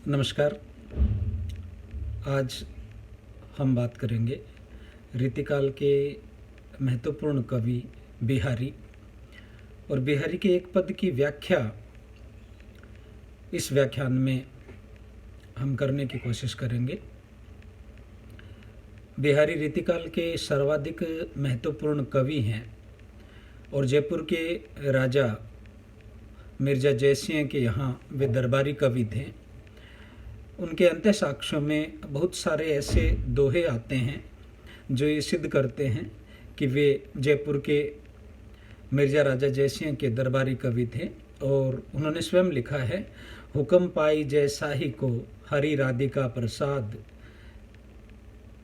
नमस्कार। आज हम बात करेंगे रीतिकाल के महत्वपूर्ण कवि बिहारी और बिहारी के एक पद की व्याख्या इस व्याख्यान में हम करने की कोशिश करेंगे। बिहारी रीतिकाल के सर्वाधिक महत्वपूर्ण कवि हैं और जयपुर के राजा मिर्ज़ा जयसिंह के यहाँ वे दरबारी कवि थे। उनके अंत्य साक्ष्यों में बहुत सारे ऐसे दोहे आते हैं जो ये सिद्ध करते हैं कि वे जयपुर के मिर्ज़ा राजा जयसिंह के दरबारी कवि थे। और उन्होंने स्वयं लिखा है, हुक्म पाई जयसाही को हरि राधिका प्रसाद,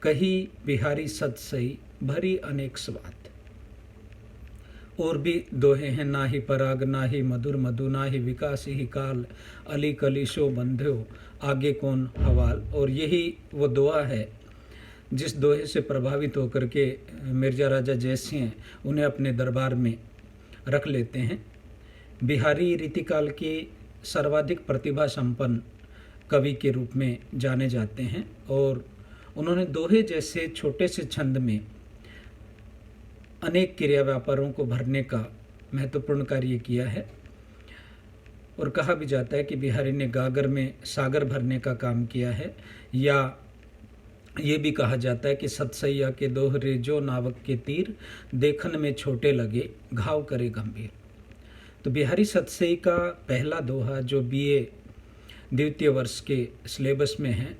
कही बिहारी सत सही भरी अनेक स्वाद। और भी दोहे हैं, ना ही पराग ना ही मधुर मधु, ना ही विकास ही काल, अली कलिशो बंध्यो आगे कौन हवाल। और यही वो दोहा है जिस दोहे से प्रभावित होकर के मिर्ज़ा राजा जयसिंह उन्हें अपने दरबार में रख लेते हैं। बिहारी रीतिकाल के सर्वाधिक प्रतिभा संपन्न कवि के रूप में जाने जाते हैं और उन्होंने दोहे जैसे छोटे से छंद में अनेक क्रिया व्यापारों को भरने का महत्वपूर्ण कार्य किया है। और कहा भी जाता है कि बिहारी ने गागर में सागर भरने का काम किया है, या ये भी कहा जाता है कि सतसैया के दोहरे जो नावक के तीर, देखन में छोटे लगे घाव करे गंभीर। तो बिहारी सतसई का पहला दोहा जो बीए द्वितीय वर्ष के सिलेबस में है,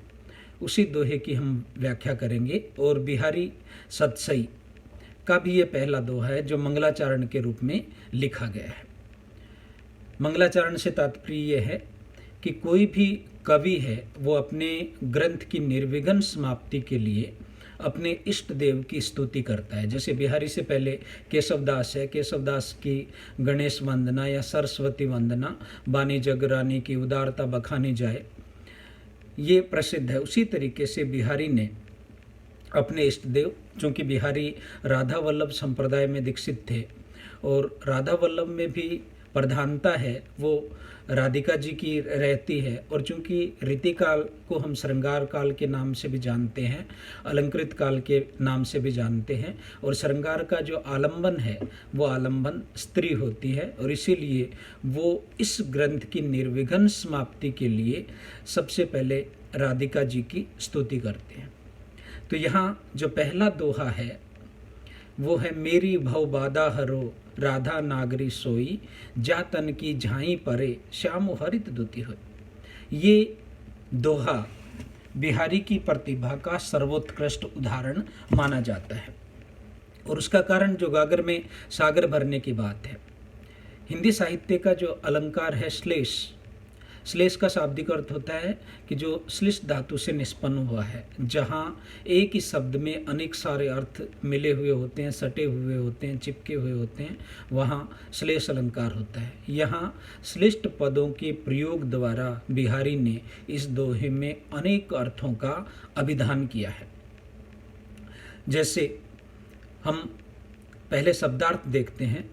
उसी दोहे की हम व्याख्या करेंगे। और बिहारी सतसई का भी ये पहला दोहा है जो मंगलाचरण के रूप में लिखा गया है। मंगलाचरण से तात्पर्य ये है कि कोई भी कवि है वो अपने ग्रंथ की निर्विघ्न समाप्ति के लिए अपने इष्ट देव की स्तुति करता है। जैसे बिहारी से पहले केशवदास है, केशवदास की गणेश वंदना या सरस्वती वंदना, बानी जगरानी की उदारता बखानी जाए, ये प्रसिद्ध है। उसी तरीके से बिहारी ने अपने इष्ट देव, चूँकि बिहारी राधा वल्लभ संप्रदाय में दीक्षित थे और राधा वल्लभ में भी प्रधानता है वो राधिका जी की रहती है। और चूँकि रीतिकाल को हम श्रृंगार काल के नाम से भी जानते हैं, अलंकृत काल के नाम से भी जानते हैं, और श्रृंगार का जो आलंबन है वो आलंबन स्त्री होती है, और इसीलिए वो इस ग्रंथ की निर्विघ्न समाप्ति के लिए सबसे पहले राधिका जी की स्तुति करते हैं। तो यहाँ जो पहला दोहा है वो है, मेरी भव बाधा हरो राधा नागरी सोई, जा तन की झाई परे श्याम हरित दुति हो। ये दोहा बिहारी की प्रतिभा का सर्वोत्कृष्ट उदाहरण माना जाता है। और उसका कारण जो गागर में सागर भरने की बात है। हिंदी साहित्य का जो अलंकार है श्लेष, श्लेष का शाब्दिक अर्थ होता है कि जो श्लिष धातु से निष्पन्न हुआ है, जहाँ एक ही शब्द में अनेक सारे अर्थ मिले हुए होते हैं, सटे हुए होते हैं, चिपके हुए होते हैं, वहाँ श्लेष अलंकार होता है। यहाँ श्लिष्ट पदों के प्रयोग द्वारा बिहारी ने इस दोहे में अनेक अर्थों का अभिधान किया है। जैसे हम पहले शब्दार्थ देखते हैं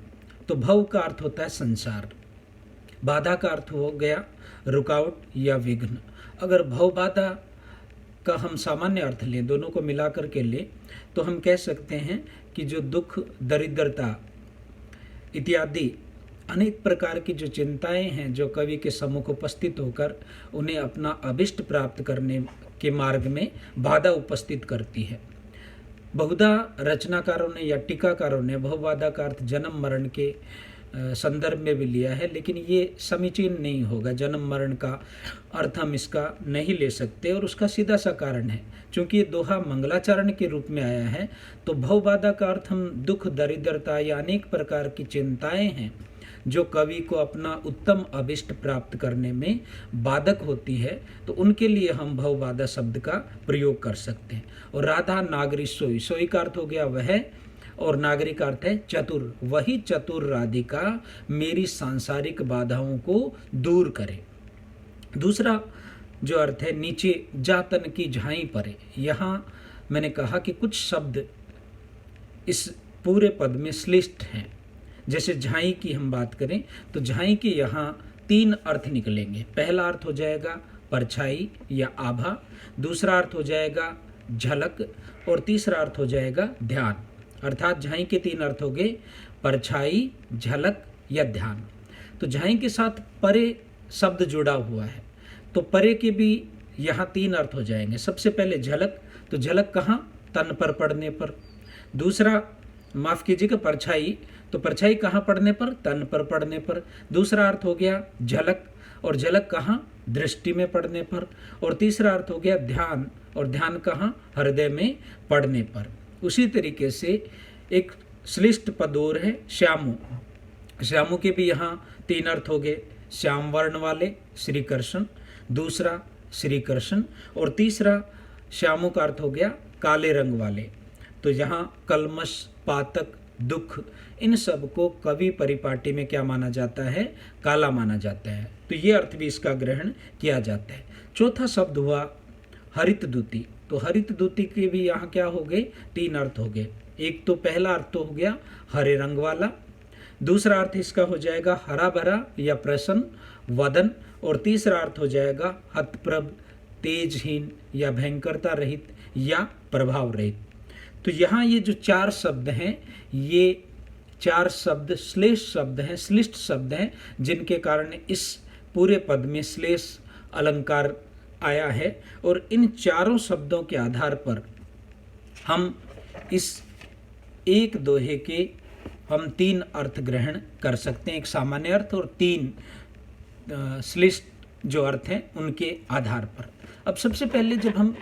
तो भव का अर्थ होता है संसार, बाधा का अर्थ हो गया रुकावट या विघ्न। अगर भव बाधा का हम सामान्य अर्थ लें, दोनों को मिलाकर के लें, तो हम कह सकते हैं कि जो दुख, दरिद्रता इत्यादि अनेक प्रकार की जो चिंताएं हैं जो कवि के सम्मुख उपस्थित होकर उन्हें अपना अभिष्ट प्राप्त करने के मार्ग में बाधा उपस्थित करती है। बहुधा रचनाकारों ने या टीकाकारों ने भवबाधा का अर्थ जन्म मरण के संदर्भ में भी लिया है, लेकिन ये समीचीन नहीं होगा। जन्म मरण का अर्थ हम इसका नहीं ले सकते, और उसका सीधा सा कारण है, चूँकि ये दोहा मंगलाचरण के रूप में आया है, तो भवबाधा का अर्थ हम दुख, दरिद्रता या अनेक प्रकार की चिंताएं हैं जो कवि को अपना उत्तम अभिष्ट प्राप्त करने में बाधक होती है, तो उनके लिए हम भवबाधा शब्द का प्रयोग कर सकते हैं। और राधा नागरी सोई, सोई का अर्थ हो गया वह, और नागरिक का अर्थ है चतुर, वही चतुर राधिका मेरी सांसारिक बाधाओं को दूर करे। दूसरा जो अर्थ है नीचे, जातन की झाई परे। यहाँ मैंने कहा कि कुछ शब्द इस पूरे पद में श्लिष्ट हैं। जैसे झाई की हम बात करें तो झाई के यहाँ तीन अर्थ निकलेंगे। पहला अर्थ हो जाएगा परछाई या आभा, दूसरा अर्थ हो जाएगा झलक और तीसरा अर्थ हो जाएगा ध्यान। अर्थात झाई के 3 अर्थ हो गए, परछाई, झलक या ध्यान। तो झाई के साथ परे शब्द जुड़ा हुआ है, तो परे के भी यहाँ 3 अर्थ हो जाएंगे। सबसे पहले झलक, तो झलक कहाँ? तन पर पड़ने पर। दूसरा, माफ़ कीजिएगा, परछाई, तो परछाई कहाँ पड़ने पर? तन पर पड़ने पर। दूसरा अर्थ हो गया झलक, और झलक कहाँ? दृष्टि में पड़ने पर। और तीसरा अर्थ हो गया ध्यान, और ध्यान कहाँ? हृदय में पड़ने पर। उसी तरीके से एक श्लिष्ट पद और है श्यामु। श्यामु के भी यहाँ 3 अर्थ हो गए, श्याम वर्ण वाले श्री कृष्ण, दूसरा श्री कृष्ण, और तीसरा श्यामु का अर्थ हो गया काले रंग वाले। तो यहाँ कलमश, पातक, दुख, इन सब को कवि परिपाटी में क्या माना जाता है? काला माना जाता है। तो ये अर्थ भी इसका ग्रहण किया जाता है। चौथा शब्द हुआ हरित दूती। तो हरित दूती के भी यहाँ क्या हो गए? 3 अर्थ हो गए। एक तो पहला अर्थ तो हो गया हरे रंग वाला, दूसरा अर्थ इसका हो जाएगा हरा भरा या प्रसन्न वदन, और तीसरा अर्थ हो जाएगा हतप्रभ, तेजहीन या भयंकरता रहित या प्रभाव रहित। तो यहाँ ये जो 4 शब्द हैं, ये 4 शब्द श्लेष शब्द हैं, श्लिष्ट शब्द हैं, जिनके कारण इस पूरे पद में श्लेष अलंकार आया है। और इन चारों शब्दों के आधार पर हम इस एक दोहे के हम 3 अर्थ ग्रहण कर सकते हैं, एक सामान्य अर्थ और 3 श्लिष्ट जो अर्थ हैं उनके आधार पर। अब सबसे पहले जब हम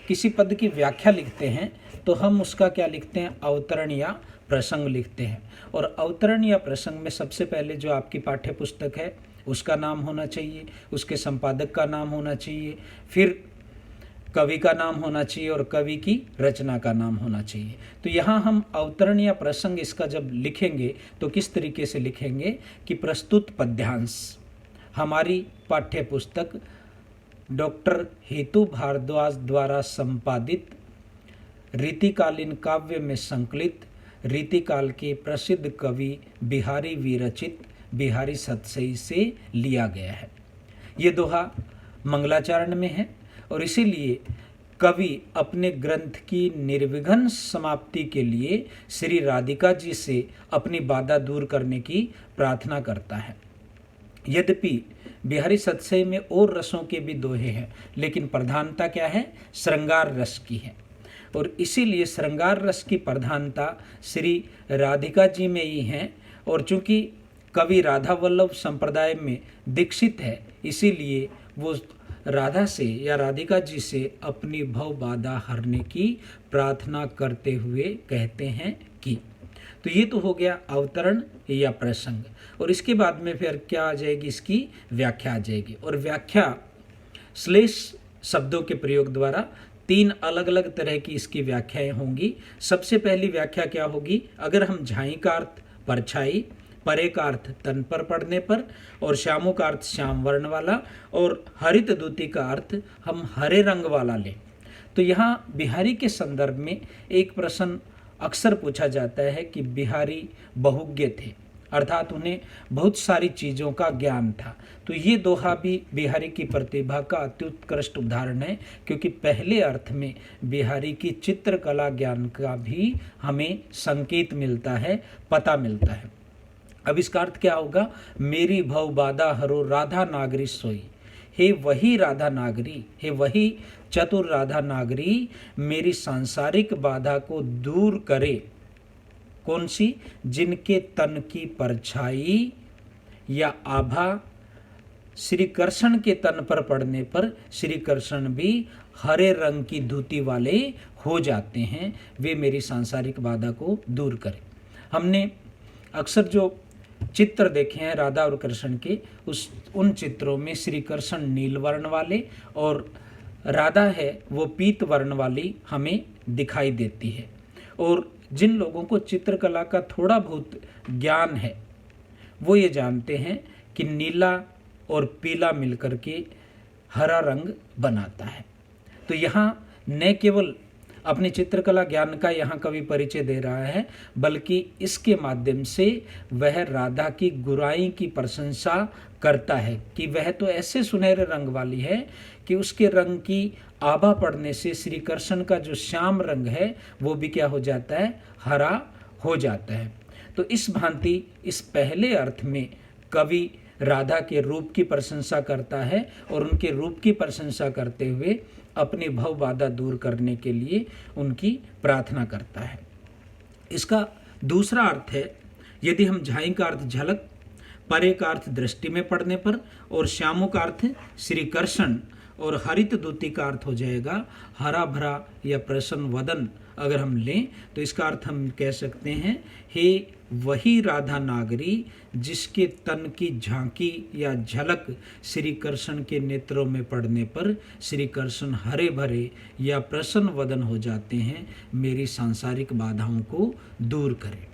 किसी पद की व्याख्या लिखते हैं तो हम उसका क्या लिखते हैं? अवतरण या प्रसंग लिखते हैं। और अवतरण या प्रसंग में सबसे पहले जो आपकी पाठ्य पुस्तक है उसका नाम होना चाहिए, उसके संपादक का नाम होना चाहिए, फिर कवि का नाम होना चाहिए और कवि की रचना का नाम होना चाहिए। तो यहाँ हम अवतरण या प्रसंग इसका जब लिखेंगे तो किस तरीके से लिखेंगे कि प्रस्तुत पद्यांश हमारी पाठ्य पुस्तक डॉक्टर हेतु भारद्वाज द्वारा संपादित रीतिकालीन काव्य में संकलित रीतिकाल के प्रसिद्ध कवि बिहारी विरचित बिहारी सतसई से लिया गया है। ये दोहा मंगलाचरण में है और इसीलिए कवि अपने ग्रंथ की निर्विघ्न समाप्ति के लिए श्री राधिका जी से अपनी बाधा दूर करने की प्रार्थना करता है। यद्यपि बिहारी सतसई में और रसों के भी दोहे हैं, लेकिन प्रधानता क्या है? श्रृंगार रस की है। और इसीलिए श्रृंगार रस की प्रधानता श्री राधिका जी में ही है। और चूंकि कवि राधा वल्लभ संप्रदाय में दीक्षित है, इसीलिए वो राधा से या राधिका जी से अपनी भव बाधा हरने की प्रार्थना करते हुए कहते हैं कि। तो ये तो हो गया अवतरण या प्रसंग। और इसके बाद में फिर क्या आ जाएगी? इसकी व्याख्या आ जाएगी। और व्याख्या श्लेष शब्दों के प्रयोग द्वारा 3 अलग अलग तरह की इसकी व्याख्याएं होंगी। सबसे पहली व्याख्या क्या होगी? अगर हम झाई का अर्थ परछाई, परे का अर्थ तन पर पड़ने पर, और श्यामु का अर्थ श्याम वर्ण वाला, और हरित दूती का अर्थ हम हरे रंग वाला लें, तो यहाँ बिहारी के संदर्भ में एक प्रश्न अक्सर पूछा जाता है कि बिहारी बहुज्ञ थे, अर्थात उन्हें बहुत सारी चीज़ों का ज्ञान था। तो ये दोहा भी बिहारी की प्रतिभा का अत्युत्कृष्ट उदाहरण है, क्योंकि पहले अर्थ में बिहारी की चित्रकला ज्ञान का भी हमें संकेत मिलता है, पता मिलता है। अब इसका अर्थ क्या होगा? मेरी भव बाधा हरो राधा नागरी सोई। हे वही राधा नागरी, हे वही चतुर राधा नागरी मेरी सांसारिक बाधा को दूर करे। कौन सी? जिनके तन की परछाई या आभा श्री कृष्ण के तन पर पड़ने पर श्री कृष्ण भी हरे रंग की धोती वाले हो जाते हैं, वे मेरी सांसारिक बाधा को दूर करें। हमने अक्सर जो चित्र देखे हैं राधा और कृष्ण के, उन चित्रों में श्री कृष्ण नील वर्ण वाले और राधा है वो पीत वर्ण वाली हमें दिखाई देती है। और जिन लोगों को चित्रकला का थोड़ा बहुत ज्ञान है वो ये जानते हैं कि नीला और पीला मिलकर के हरा रंग बनाता है। तो यहाँ न केवल अपनी चित्रकला ज्ञान का यहाँ कवि परिचय दे रहा है, बल्कि इसके माध्यम से वह राधा की गुराई की प्रशंसा करता है कि वह तो ऐसे सुनहरे रंग वाली है कि उसके रंग की आभा पड़ने से श्री कृष्ण का जो श्याम रंग है वो भी क्या हो जाता है, हरा हो जाता है। तो इस भांति इस पहले अर्थ में कवि राधा के रूप की प्रशंसा करता है और उनके रूप की प्रशंसा करते हुए अपनी भव बाधा दूर करने के लिए उनकी प्रार्थना करता है। इसका दूसरा अर्थ है, यदि हम झाई का अर्थ झलक, परे का अर्थ दृष्टि में पड़ने पर और श्यामो का अर्थ श्री कृष्ण और हरित दूती का अर्थ हो जाएगा हरा भरा या प्रसन्न वदन, अगर हम लें तो इसका अर्थ हम कह सकते हैं, हे वही राधा नागरी जिसके तन की झांकी या झलक श्री कृष्ण के नेत्रों में पड़ने पर श्री कृष्ण हरे भरे या प्रसन्न वदन हो जाते हैं, मेरी सांसारिक बाधाओं को दूर करें।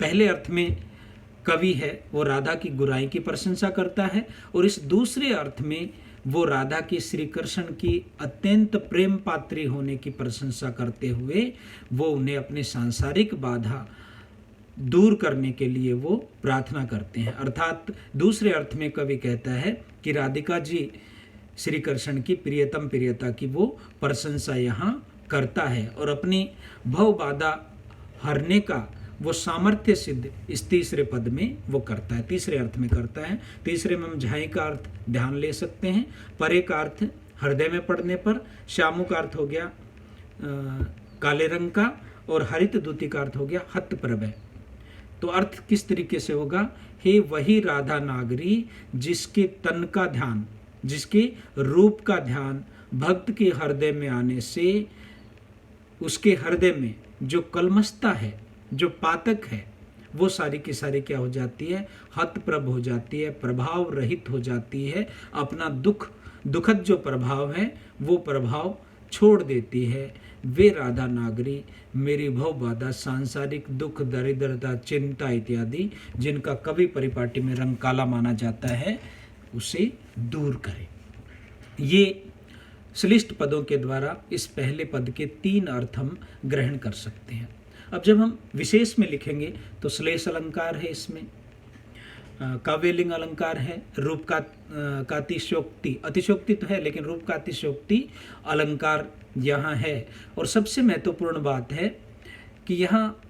पहले अर्थ में कवि है वो राधा की गुराई की प्रशंसा करता है और इस दूसरे अर्थ में वो राधा की श्री कृष्ण की अत्यंत प्रेम पात्री होने की प्रशंसा करते हुए वो उन्हें अपनी सांसारिक बाधा दूर करने के लिए वो प्रार्थना करते हैं। अर्थात दूसरे अर्थ में कवि कहता है कि राधिका जी श्री कृष्ण की प्रियतम प्रियता की वो प्रशंसा यहाँ करता है और अपनी भव बाधा हरने का वो सामर्थ्य सिद्ध इस तीसरे पद में वो करता है, तीसरे अर्थ में करता है। तीसरे में हम झाई का अर्थ ध्यान ले सकते हैं, परे का अर्थ हृदय में पड़ने पर, श्यामु का अर्थ हो गया काले रंग का और हरित दूती का अर्थ हो गया हत प्रभय। तो अर्थ किस तरीके से होगा, हे वही राधा नागरी जिसके तन का ध्यान, जिसके रूप का ध्यान भक्त के हृदय में आने से उसके हृदय में जो कलमस्ता है, जो पातक है, वो सारी की सारी क्या हो जाती है, हतप्रभ हो जाती है, प्रभाव रहित हो जाती है। अपना दुखद जो प्रभाव है वो प्रभाव छोड़ देती है। वे राधा नागरी मेरी भव बाधा, सांसारिक दुख, दरिद्रता, चिंता इत्यादि जिनका कवि परिपाटी में रंग काला माना जाता है, उसे दूर करे। ये श्लिष्ट पदों के द्वारा इस पहले पद के 3 अर्थ हम ग्रहण कर सकते हैं। अब जब हम विशेष में लिखेंगे तो श्लेष अलंकार है, इसमें काव्यलिंग अलंकार है, रूप का अतिशयोक्ति, अतिशयोक्ति तो है लेकिन रूप का अतिशयोक्ति अलंकार यहाँ है। और सबसे महत्वपूर्ण बात है कि यहाँ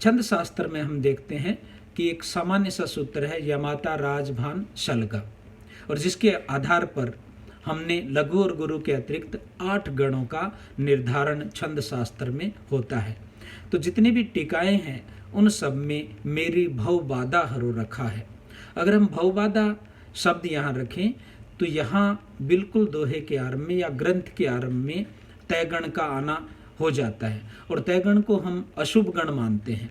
छंद शास्त्र में हम देखते हैं कि एक सामान्य सा सूत्र है यमाता राजभान शलगा, और जिसके आधार पर हमने लघु और गुरु के अतिरिक्त 8 गणों का निर्धारण छंद शास्त्र में होता है। तो जितनी भी टीकाएं हैं उन सब में मेरी भव बाधा हरो रखा है। अगर हम भव बाधा शब्द यहाँ रखें तो यहाँ बिल्कुल दोहे के आरंभ में या ग्रंथ के आरंभ में तयगण का आना हो जाता है, और तयगण को हम अशुभ गण मानते हैं।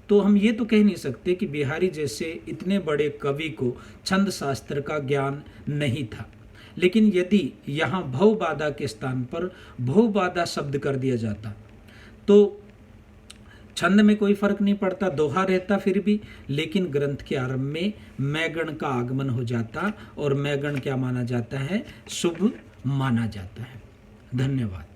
तो हम ये तो कह नहीं सकते कि बिहारी जैसे इतने बड़े कवि को छंद शास्त्र का ज्ञान नहीं था, लेकिन यदि यहाँ भव बाधा के स्थान पर भव बाधा शब्द कर दिया जाता तो छंद में कोई फर्क नहीं पड़ता, दोहा रहता फिर भी, लेकिन ग्रंथ के आरंभ में मैगण का आगमन हो जाता और मैगण क्या माना जाता है, शुभ माना जाता है। धन्यवाद।